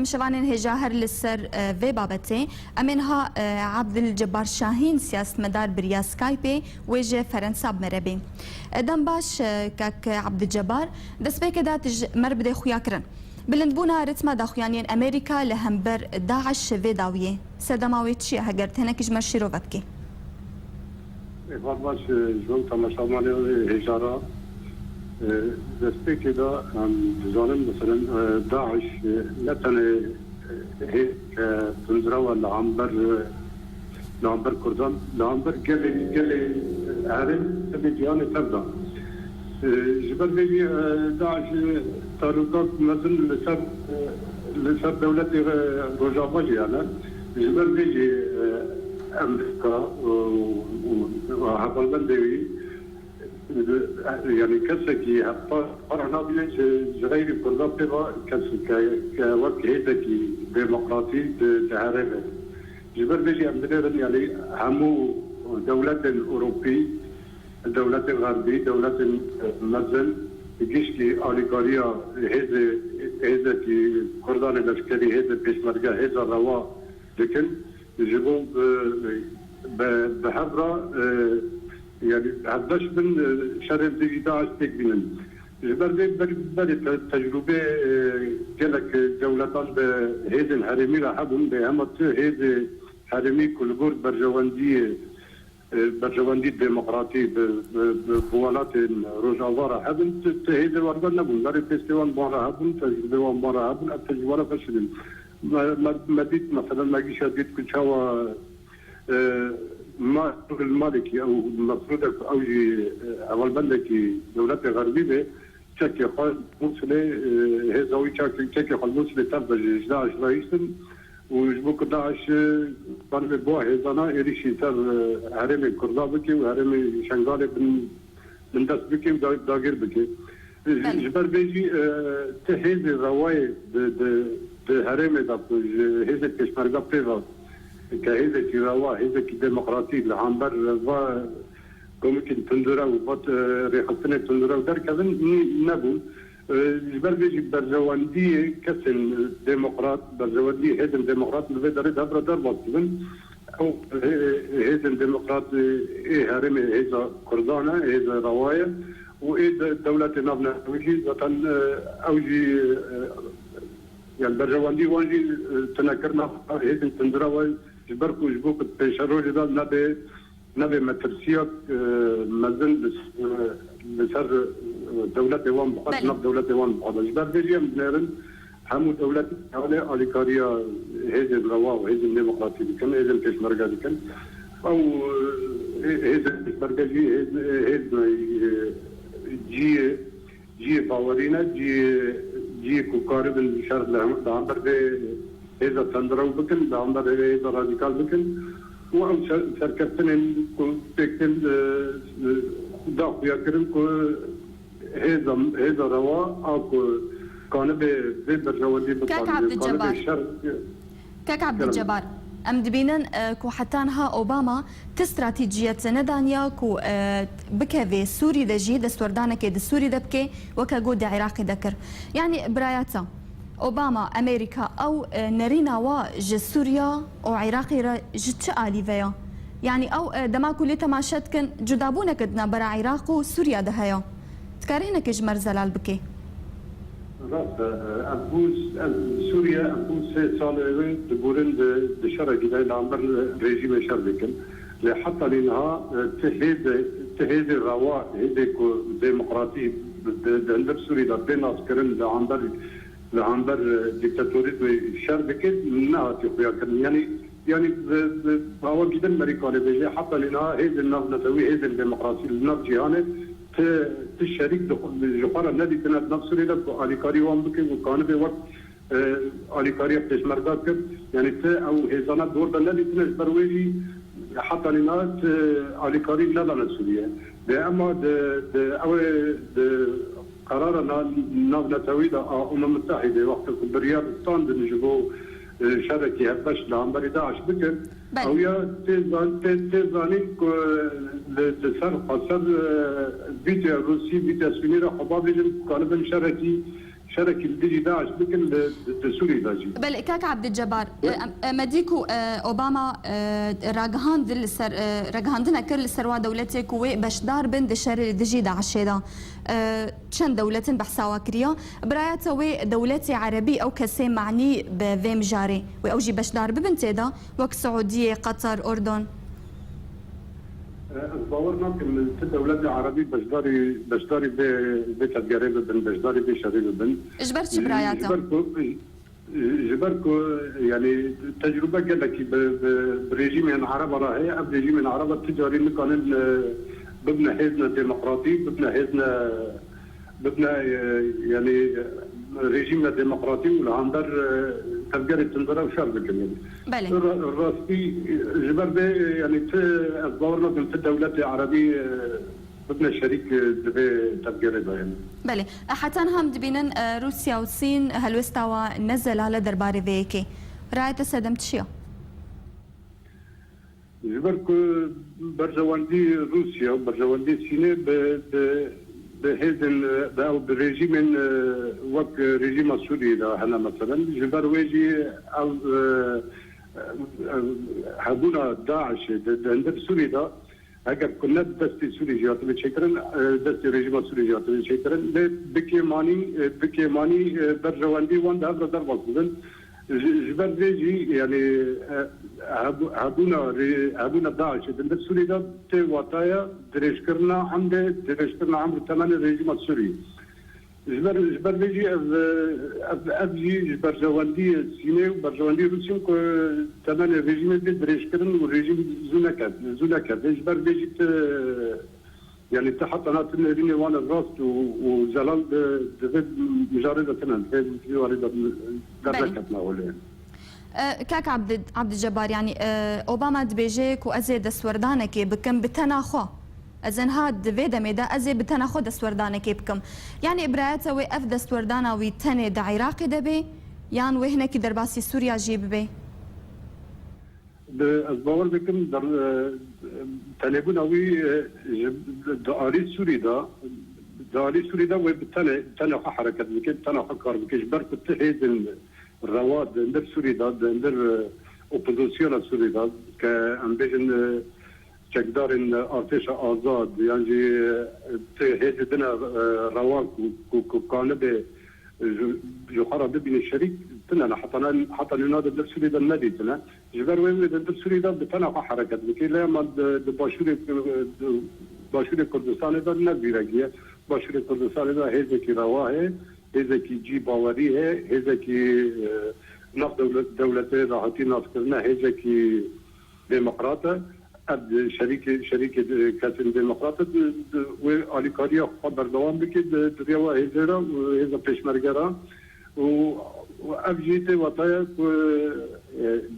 شوانین هجاهر لسر و بابته امنها عبد الجبار شاهین سیاست مدار بریا سکایپی وجه فرنسا بمربی دم باش کاک عبد الجبار دست بك داتج مربد خويا كرن بلندبونا رتما داخوانين امريكا لهمبر داعش في داويه سدماوي تشي هجرت هناك جمر شيروفاتكي باش جون تماشامان هجارة دستي كده بزانم مثلا داعش لا تنه هيك تنزرا ولا لعنبر كردان لعنبر قال عارف تبي جاني تبدا جبر بيجي داعش تعلقات مثلا لسر دولة روجافا جيانا جبر بيجي امريكا وهبل بندوي يعني كسكي قرنا بيش جغير كردان بيبا كوقت هيدكي ديمقراطي تعرفه جبر بيجي امريكا يعني همو دولة أوروبية الدولات الغربية دولات المنزل يجيشكي أوليغاريا هذا كي كردان العسكري هذا بيشمرقة هذا روا لكن يجيبوا بحبرة يعني عداش من شر داعش تكبينا جبر بلي تجربة جالك دولتان بهذا الحرمي لحبهم بهمت هذا حرمي كل جور برجواندي الديمقراطي بوالات روجافا حبن تهيد الوردان نبون لاري فيستيوان بارا حبن تجربوان بارا حبن التجربة فشلين ما ديت مثلا ما جيش ديت كنشاوا ما المالكي او المفروض اوجي اول بلدكي دولات غربية تشكي خال مرسلة هذا وي تشكي خال مرسلة تبع جداش رئيسن وجبوك داعش طالب بوه هزانا إيريشي تر هرمي كردها بكي وهرمي شنغالي من دست بكي وداغير بكي جبر بيجي تهيز الرواي هرمي دا هيزة كشمرقا بيضا كهيزة كي روا هيزة كي ديمقراطي لعنبر روا كومكين تندرا وبات ريحتنا تندرا ودار كذن نبون جبر بيجي برجواندي كسن ديمقراط برجواندي هيدن ديمقراط اللي داري دبر دربط او هيدن ديمقراط ايه هرمي هيدا كردانا هيدا رواية وايه دولة نابنا وجي وطن اوجي يعني برجواندي وانجي تنكرنا هيدن تندراوي جبركو جبوك بيشارو جدال نبي مترسيات مزن لسر دولة ديوان بقى نب دولة ديوان بقى جبر بيجي منيرن همو دولة حوالي أليكاريا هذا الروا وهذا الديمقراطي كان هذا الكشمرقة كان أو هذا الكشمرقة هذا جي باورينا جي كوكارب الشرق لعنبر هذا تندرو بكن لعنبر هذا راديكال بكن وهم شركتين تكتل داخل يكرم هذا روا أو كان برجوادي كاك عبد الجبار كاك عبد الجبار ام دبينن كو حتانها اوباما تستراتيجيه ندانيا كو بكافي سوري دجي دستوردانك د سوري دبكي وكاغود عراقي ذكر يعني براياتا اوباما امريكا او نرينا واج سوريا او عراقي جتش اليفيا يعني او دما كل تماشات كان جدابونا كدنا برا عراق وسوريا دهيا تكارينا كجمر زلال بكي راست ابوز سوريا ابوز صالح دبورن دشرا كده لعمر ريجيم شربكن لحتى لانها تهيد الروا هيك ديمقراطي عند سوريا بين عسكرين لعمر ديكتاتوري شربكن منها تخويا يعني هو جدا امريكاني بيجي حتى لانها هيد النظام نتوي هيد الديمقراطي النظام جهاني الشريك جفار النادي تناد نفسه لك أليكاري وامبكي وكان بوقت أليكاري بتشمرقات كب يعني أو هزانات دور النادي تناد برويجي حتى لنا أليكاري لا لا نسوليه ده أما ده أو قرار ناف نتوي الأمم المتحدة وقت بريار ستاند نجيبوا شركة هبش لعنبر داعش بكر أو يا تزاني لسر خسر بيت روسي بيت سفينة حباب لهم كانوا شركة شارك الديجي داعش بكل سوري داجي. بل كاك عبد الجبار مديكو اوباما راجهان دل سر راجهاندنا كل سروا دولتك وبشدار بند شر ديجي داعش هذا شن دولة بحساوا كريا برايات وي دولتي عربي او كسي معني بفيم جاري واوجي بشدار ببنت هذا وك سعودية قطر اردن. باورنا كم الدولة العربية بشداري بتجاري بن بشداري بشري بن. اجبرت براياته. جبركو يعني تجربة قالك بريجيم العرب راهي اب ريجيم العرب التجاري اللي كان ببنى حزنا ديمقراطي ببنى يعني ريجيم ديمقراطي والهاندر تفجر تنظر وشرب كمان. بله. الراسبي جبر به يعني باورنا كم الدولة العربية بدنا شريك دبي تفجر يعني. بله حتى هم دبينن روسيا والصين هلوستوا نزل على درباري فيكي رايت سدمت شيء جبرك برجواندي روسيا وبرجواندي الصين بهذن او بريجيم وقت ريجيم سوري هنا مثلا جبر ويجي او هبونا داعش عند سوري ده اگر كنا دستي سوري جات بشكرن دستي ريجيم سوري جات بشكرن بكيماني برجواندي وان ده بدر وصلن جبر بيجي يعني هبونا داعش عند سوري ده تواتايا دريشكرنا عمر ثمان ريجيم السوري جبر بيجي ابجي جبر جواندي سيني وبرجواندي روسيا ثمان ريجيم دريشكرن والريجيم زوناكات جبر بيجي يعني تحت انا تنريني وانا الراس وزلال مجرد تنان في وارد دركتنا ولا كاك عبد الجبار يعني اوباما دبيجيك وازي دسوردانك بكم بتناخو ازن هاد فيدا ميدا ازي بتناخو دسوردانك بكم يعني ابراهات وي اف دسوردانا وي تني دا عراقي دبي يعني وهناك درباسي سوريا جيب بي باور بكم در تليفون اوي داري سوري دا وبالتالي حركه بكم تنا فكر بكش برك تهيد الرواد ندر سوري دا ندر اوبوزيسيون سوري دا كامبيجن تقدر ان ارتش آزاد يعني تهيد دنا رواد كانبه جوخرا بين الشريك تنا حتى لنادى الدرسوري دا النادي تنا جبر وين الدرسوري دا بتنا حركه بكي لا ما باشور كردستان دا نبي رجيه باشور كردستان دا هذا كي رواه هذا كي جي باوري هذا كي نفط دولته راحتي نافكرنا هذا كي ديمقراطه اب شريك كاسن ديمقراطه واليكاريا خبر دوام بكي دريوا هذا وهذا بيشمرجرا وابجيتي وطايا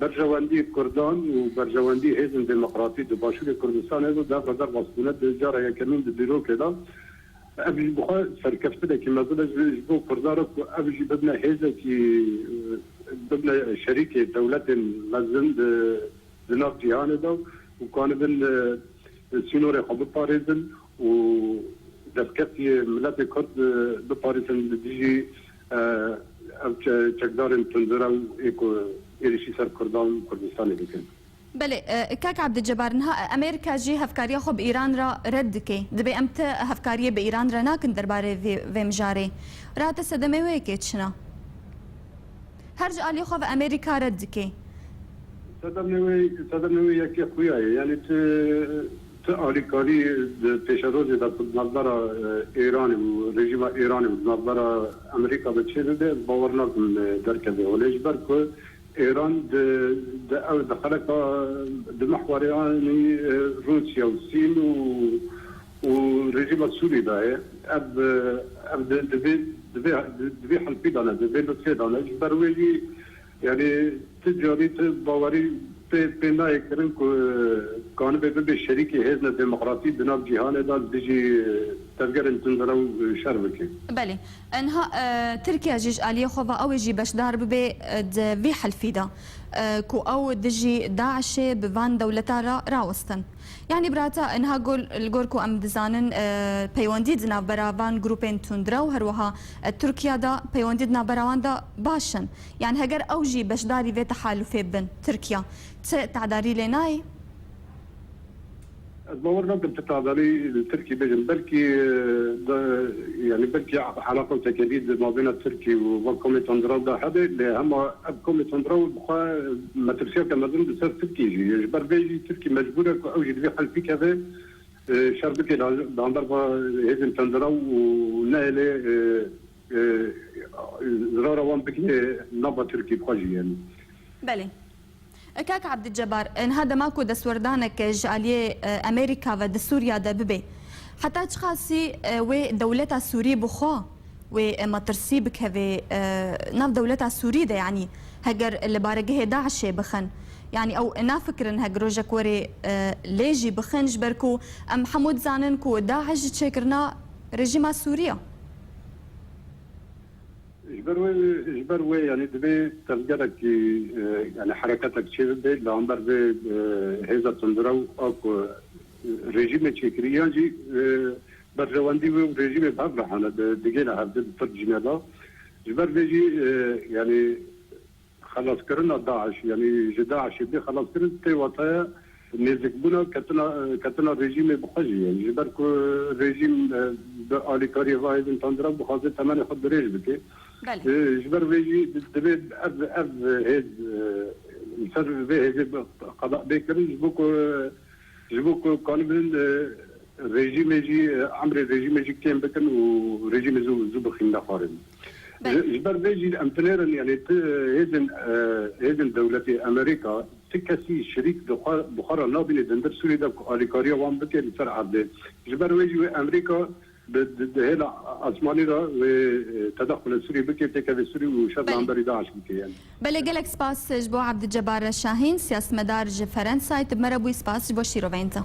برجواندي كردان وبرجواندي هزم ديمقراطي دباشور كردستان هذا دافع ضرب مسؤوليات جاره يا كمين ديرو كده ابجي بخا سركفته كي مازال جبو كردارك ابجي بدنا هذا كي بدنا شريك دولة مازن دناف جهان ده وكان بن سينوري خب باريزن و دفكتي ملت كرد بباريزن ديجي چقدارن تنظروا ايكو إيرشي سر كردستان بكن. بله كاك عبد الجبار نها امريكا جي هفكاريه خو بايران را ردكي دبي امت هفكاريه بايران را ناكن درباره في مجاري را تصدمي ويكي شنا هرج الي خو امريكا ردكي صدمني يا خويا يعني تاريكاري تشروز دا نظر ايران وريجيم ايراني ونظر امريكا بتشيل باورنا دركه وليش بركو ايران او دخلت بمحور يعني روسيا والصين وريجيم السوري ده اب دبي حلفي دانا دبي لوتي دانا جبرويجي يعني تجاري باوري بينا يكرن كان بيبي شريكي هزنا ديمقراطي بناب جهان دا ديجي تفجر تنظروا شربكي. بله انها تركيا جيج آلية خوفا او جي بشدار ببي في حلفيدا كو او دجي داعش بفان دولتا راوستن يعني براتا انها قول الجوركو ام دزانن بيونديدنا براوان جروبين توندرا وهروها تركيا دا بيونديدنا براوان دا باشن يعني هجر او جي بشداري في تحالف بين تركيا تعداري لناي تصور ممكن تتعذري التركي بيجن بلكي يعني بلكي علاقة تكاليد ما بين التركي وكومي تندرو ده هذا اللي هم كومي تندرو بخا ما ترسيا كما ظن بسبب تركي يجبر بيجي تركي مجبورة أوجي اللي حل فيك هذا شربكي ضربة هذا تندرو ونايلة زرارة وان بكي نبض تركي بخاجي يعني. بله. كاك عبد الجبار ان هذا ماكو دسوردانك جاليه امريكا ود سوريا ده ببي حتى تخاصي و دولتها السوري بخوا وما ترسيبك هذه ناف دولتها السوري ده يعني هجر اللي بارجه داعش بخن يعني او انا فكر ان هجروجا كوري ليجي بخن جبركو ام حمود زاننكو داعش تشكرنا رجيم سوريا جبروي يعني دبي تلقالك يعني حركاتك شيء دبي لعمر دبي هذا تندرو أكو رجيم تشكريان جي برجواندي ورجيم بابرا حنا دقينا هذا الترجمة ده جبر بيجي يعني خلاص كرنا داعش يعني داعش دي خلاص كرنا تيواتها نزك بنا كتنا رجيم بخجي يعني جبركو رجيم بآلي كاري واحد تندرو بخاطر ثمانية خد ريج بكي جبر بيجي دبي أب هيد مسر به هيد قضاء بكر جبوك كانبن رجيم يجي عمر رجيم يجي كتير بكن ورجيم زو بخينا خارج جبر بيجي أمتنيرن يعني هيدن دولة أمريكا تكسي شريك بخارا نابين دندر سوري ده آليكاريا وان بكر سر عبد جبر بيجي أمريكا هنا عثماني ده وتدخل السوري بكي تكفي السوري وشد عنبري داعش بكي يعني. بله جالك سباس جبو عبد الجبار الشاهين سياس مدار فرنسا تبمربوي سباس جبو شيرو بينتا.